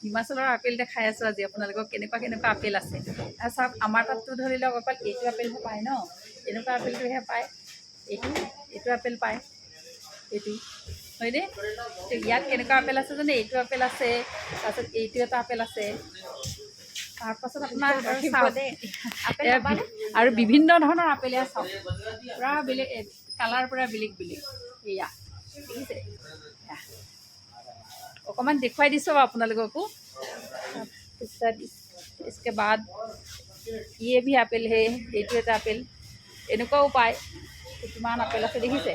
হিমাচলৰ apple দেখাই আছোঁ আজি আপোনালোকক কেনেকুৱা কেনেকুৱা আপেল আছে। আৰু চাওক আমাৰ তাততো ধৰি লওক অকল এইটো আপেলহে পায় ন, এনেকুৱা আপেলটোহে পায়। এইটো আপেল পায়, এইটো হয়নে? ইয়াত কেনেকুৱা আপেল আছে জানে, এইটো আপেল আছে, তাৰপাছত এইটো এটা আপেল আছে, তাৰপাছত আপোনাৰ আৰু বিভিন্ন ধৰণৰ আপেল এয়া চাওক, পূৰা বেলেগ কালাৰ, পূৰা বেলেগ বেলেগ। এয়া দেখিছে, অকণমান দেখুৱাই দিছোঁ আপোনালোককো। তাৰপিছত इसके बाद ये भी আপেল হে, এইটো এটা আপেল, এনেকুৱাও পায়। কিমান আপেল আছে দেখিছে,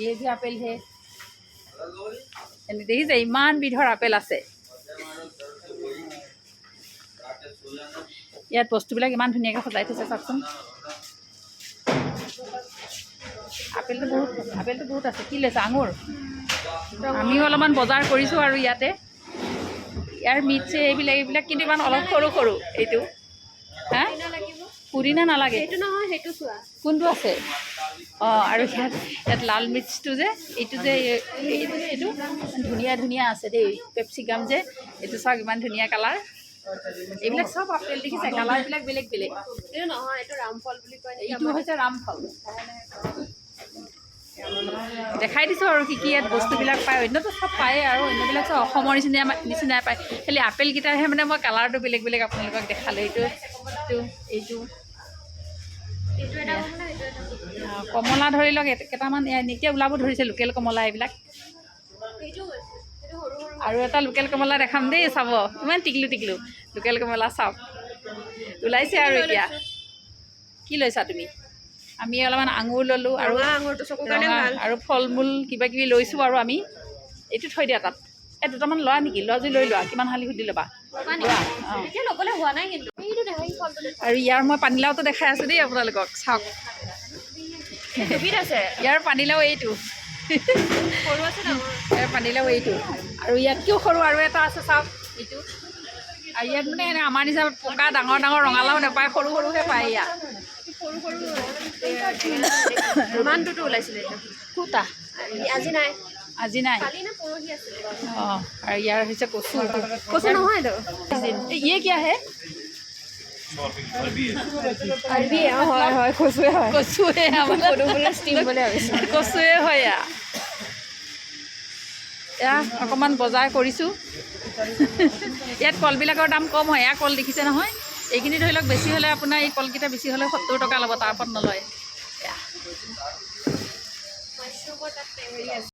ये भी আপেল হে, দেখিছে ইমান বিধৰ আপেল আছে। ইয়াত বস্তুবিলাক ইমান ধুনীয়াকৈ সজাই থৈছে চাওকচোন। আপেলটো বহুত আছে। কি লৈছে? আঙুৰ। আমিও অলপমান বজাৰ কৰিছোঁ আৰু ইয়াতে। ইয়াৰ মিটছে এইবিলাক কিন্তু ইমান অলপ সৰু সৰু। এইটো হা পুদিনা নালাগে, সেইটো নহয়, সেইটো চোৱা কোনটো আছে। অঁ, আৰু ইয়াত লাল মিৰ্চটো যে এইটো যে এইটো ধুনীয়া ধুনীয়া আছে দেই, পেপচিকাম যে এইটো চাওক ইমান ধুনীয়া কালাৰ। এইবিলাক চব আপেল দেখিছে, কালাৰবিলাক বেলেগ বেলেগ। এইটো নহয়, এইটো ৰামফল বুলি কয়, এইটো হৈছে ৰামফল। দেখাই দিছোঁ আৰু কি কি ইয়াত বস্তুবিলাক পায়। অন্যটো চব পায়েই আৰু অন্যবিলাক চব অসমৰ নিচিনাই পায়, খালি আপেলকেইটাৰহে মানে মই কালাৰটো বেলেগ বেলেগ আপোনালোকক দেখালোঁ। এইটো কমলা ধৰি লওক কেইটামান এতিয়া ওলাব ধৰিছে, লোকেল কমলা এইবিলাক। আৰু এটা লোকেল কমলা দেখাম দেই, চাব ইমান টিকলু টিকলু লোকেল কমলা চাওক ওলাইছে। আৰু এতিয়া কি লৈছা তুমি? আমি অলপমান আঙুৰ ল'লোঁ আৰু আৰু ফল মূল কিবা কিবি লৈছোঁ। আৰু আমি এইটো থৈ দিয়া তাত, এই দুটামান লোৱা নেকি? লোৱা যদি লৈ লোৱা, কিমান শালি সুধি ল'বা। আৰু ইয়াৰ মই পানীলাওটো দেখাই আছোঁ দেই আপোনালোকক, চাওক আছে ইয়াৰ পানীলাও। এইটো সৰু আছে, ইয়াৰ পানীলাও এইটো। আৰু ইয়াতকৈও সৰু আৰু এটা আছে চাওক, এইটো। আৰু ইয়াত মানে আমাৰ নিচিনা পকা ডাঙৰ ডাঙৰ ৰঙালাও নাপায়, সৰু সৰুহে পায় ইয়াত। ইমানটোতো ওলাইছিলে কোটা, আজি নাই। অঁ, আৰু ইয়াৰ হৈছে কচু। কচু নহয় তো, ইয়ে কিয়া হে? হয় হয়, কচুৱে হয়, কচুৱে কচুৱে হয়। এয়া অকণমান বজাৰ কৰিছোঁ। ইয়াত কলবিলাকৰ দাম কম হয়। এয়া কল দেখিছে নহয়, এইখিনি ধৰি লওক বেছি হ'লে আপোনাৰ এই কলকেইটা বেছি হ'লে 70 টকা ল'ব, তাৰ ওপৰত নলয়।